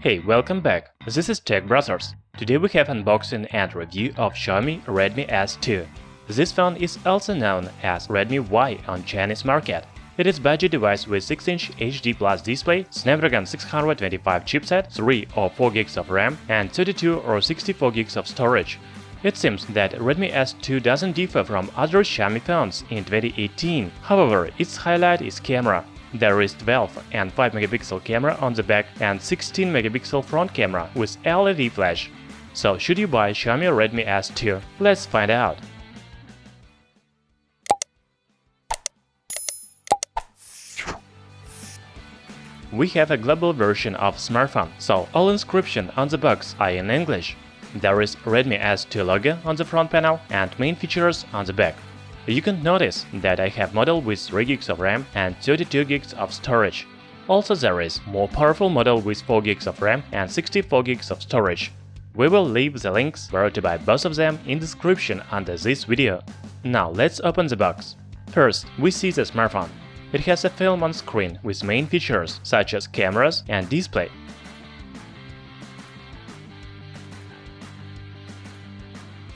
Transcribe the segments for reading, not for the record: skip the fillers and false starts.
Hey, welcome back. This is Tech Brothers. Today we have unboxing and review of Xiaomi Redmi S2. This phone is also known as Redmi Y on Chinese market. It is budget device with 6-inch HD Plus display, Snapdragon 625 chipset, 3 or 4 GB of RAM, and 32 or 64 GB of storage. It seems that Redmi S2 doesn't differ from other Xiaomi phones in 2018. However, its highlight is camera. There is 12 and 5 megapixel camera on the back and 16 megapixel front camera with LED flash. So should you buy Xiaomi Redmi S2? Let's find out. We have a global version of smartphone, so all inscriptions on the box are in English. There is Redmi S2 logo on the front panel and main features on the back. You can notice that I have model with 3 GB of RAM and 32 GB of storage. Also there is more powerful model with 4 GB of RAM and 64 GB of storage. We will leave the links where to buy both of them in description under this video. Now let's open the box. First, we see the smartphone. It has a film on screen with main features such as cameras and display.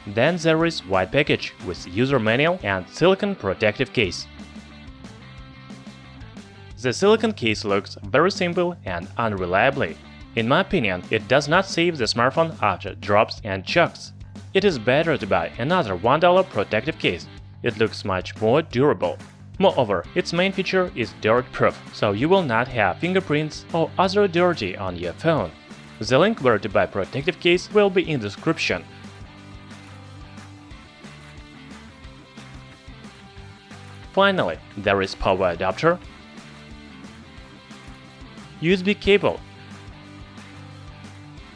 Then there is white package with user manual and silicone protective case. The silicone case looks very simple and unreliable. In my opinion, it does not save the smartphone after drops and chokes. It is better to buy another $1 protective case. It looks much more durable. Moreover, its main feature is dirt-proof, so you will not have fingerprints or other dirty on your phone. The link where to buy protective case will be in the description. Finally, there is power adapter, USB cable,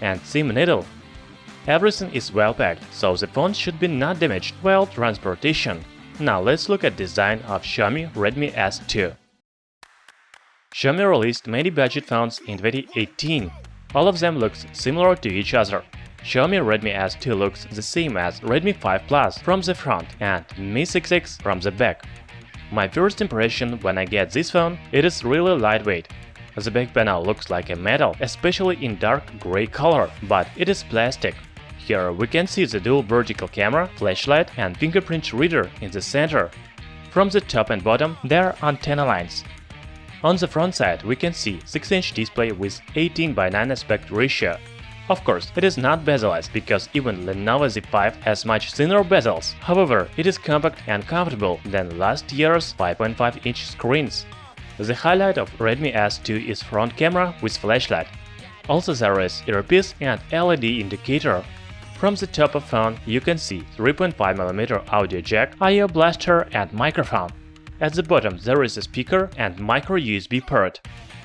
and SIM needle. Everything is well packed, so the phone should be not damaged while transportation. Now let's look at design of Xiaomi Redmi S2. Xiaomi released many budget phones in 2018. All of them look similar to each other. Xiaomi Redmi S2 looks the same as Redmi 5 Plus from the front and Mi 6X from the back. My first impression when I get this phone, it is really lightweight. The back panel looks like a metal, especially in dark gray color, but it is plastic. Here we can see the dual vertical camera, flashlight and fingerprint reader in the center. From the top and bottom there are antenna lines. On the front side we can see 6-inch display with 18:9 aspect ratio. Of course, it is not bezel-less because even Lenovo Z5 has much thinner bezels. However, it is compact and comfortable than last year's 5.5-inch screens. The highlight of Redmi S2 is front camera with flashlight. Also there is earpiece and LED indicator. From the top of phone you can see 3.5mm audio jack, I/O blaster and microphone. At the bottom there is a speaker and micro USB port.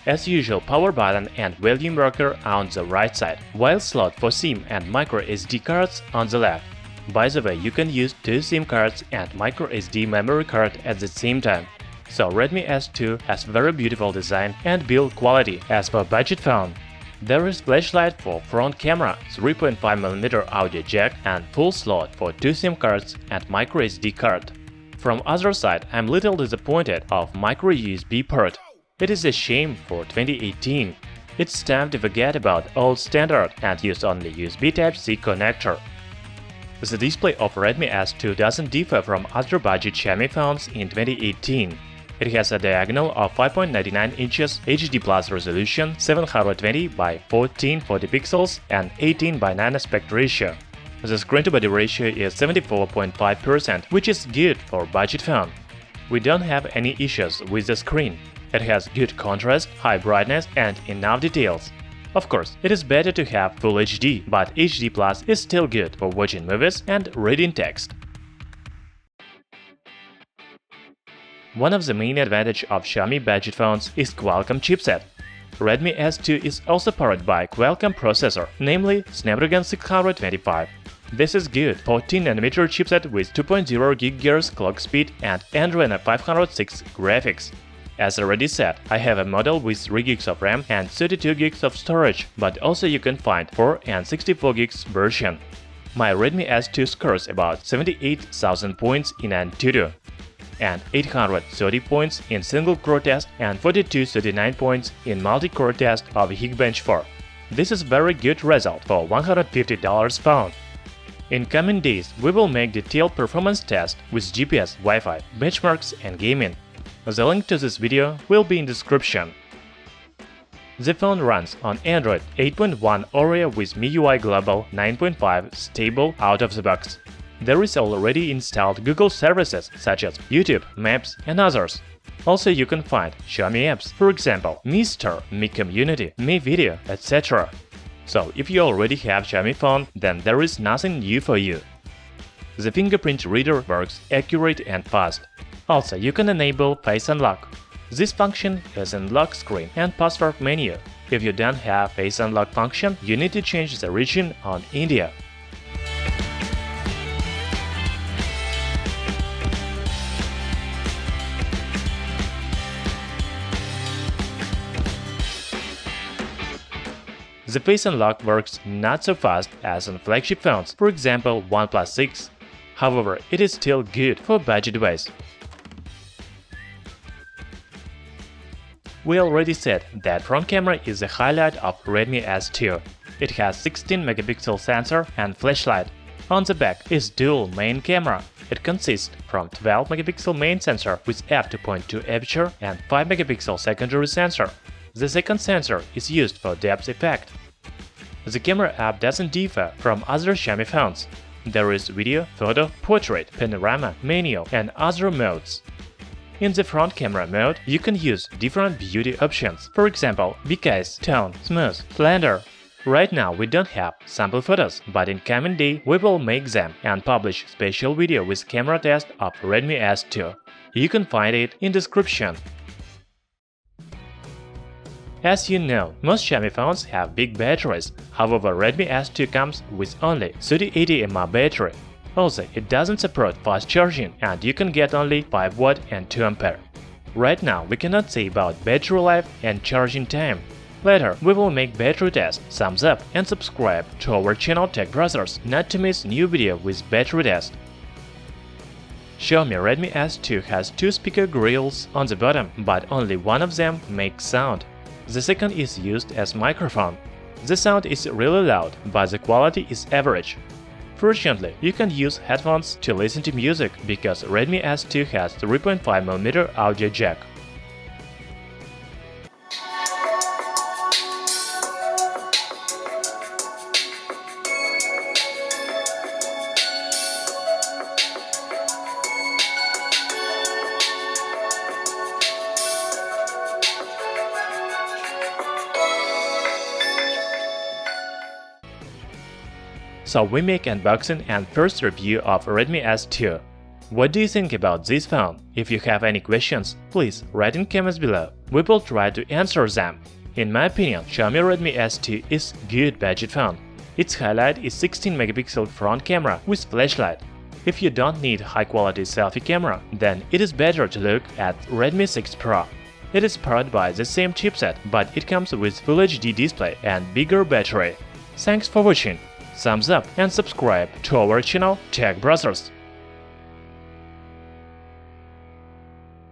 As usual, power button and volume rocker are on the right side, while slot for SIM and microSD cards on the left. By the way, you can use 2 SIM cards and microSD memory card at the same time. So Redmi S2 has very beautiful design and build quality as for budget phone. There is flashlight for front camera, 3.5mm audio jack and full slot for 2 SIM cards and microSD card. From other side, I'm little disappointed of microUSB port. It is a shame for 2018. It's time to forget about old standard and use only USB Type-C connector. The display of Redmi S2 doesn't differ from other budget Xiaomi phones in 2018. It has a diagonal of 5.99 inches, HD Plus resolution, 720 by 1440 pixels and 18:9 aspect ratio. The screen-to-body ratio is 74.5%, which is good for budget phone. We don't have any issues with the screen. It has good contrast, high brightness and enough details. Of course, it is better to have Full HD, but HD Plus is still good for watching movies and reading text. One of the main advantages of Xiaomi budget phones is Qualcomm chipset. Redmi S2 is also powered by Qualcomm processor, namely Snapdragon 625. This is good 14nm chipset with 2.0 GHz clock speed and Adreno 506 graphics. As already said, I have a model with 3 GB of RAM and 32 GB of storage, but also you can find 4 and 64 GB version. My Redmi S2 scores about 78,000 points in Antutu, and 830 points in single-core test and 4239 points in multi-core test of Geekbench 4. This is very good result for $150 phone. In coming days, we will make detailed performance test with GPS, Wi-Fi, benchmarks and gaming. The link to this video will be in description. The phone runs on Android 8.1 Oreo with MIUI Global 9.5 stable out of the box. There is already installed Google services such as YouTube, Maps and others. Also you can find Xiaomi apps, for example, Mi Store, Mi Community, Mi Video, etc. So if you already have Xiaomi phone, then there is nothing new for you. The fingerprint reader works accurate and fast. Also you can enable Face Unlock. This function is in lock screen and password menu. If you don't have Face Unlock function, you need to change the region on India. The Face Unlock works not so fast as on flagship phones, for example OnePlus 6. However, it is still good for budget device. We already said that front camera is the highlight of Redmi S2. It has 16-megapixel sensor and flashlight. On the back is dual main camera. It consists from 12-megapixel main sensor with f2.2 aperture and 5-megapixel secondary sensor. The second sensor is used for depth effect. The camera app doesn't differ from other Xiaomi phones. There is video, photo, portrait, panorama, menu and other modes. In the front camera mode, you can use different beauty options, for example, big eyes, tone, smooth, slender. Right now we don't have sample photos, but in coming day we will make them and publish special video with camera test of Redmi S2. You can find it in description. As you know, most Xiaomi phones have big batteries, however Redmi S2 comes with only 3080 mAh battery. Also, it doesn't support fast charging and you can get only 5W and 2A. Right now we cannot say about battery life and charging time. Later we will make battery test. Thumbs up and subscribe to our channel Tech Brothers not to miss new video with battery test. Xiaomi Redmi S2 has two speaker grills on the bottom, but only one of them makes sound. The second is used as microphone. The sound is really loud, but the quality is average. Fortunately, you can use headphones to listen to music because Redmi S2 has 3.5mm audio jack. So we make unboxing and first review of Redmi S2. What do you think about this phone? If you have any questions, please write in comments below. We will try to answer them. In my opinion, Xiaomi Redmi S2 is good budget phone. Its highlight is 16-megapixel front camera with flashlight. If you don't need high-quality selfie camera, then it is better to look at Redmi 6 Pro. It is powered by the same chipset, but it comes with Full HD display and bigger battery. Thanks for watching. Thumbs up and subscribe to our channel Tech Brothers.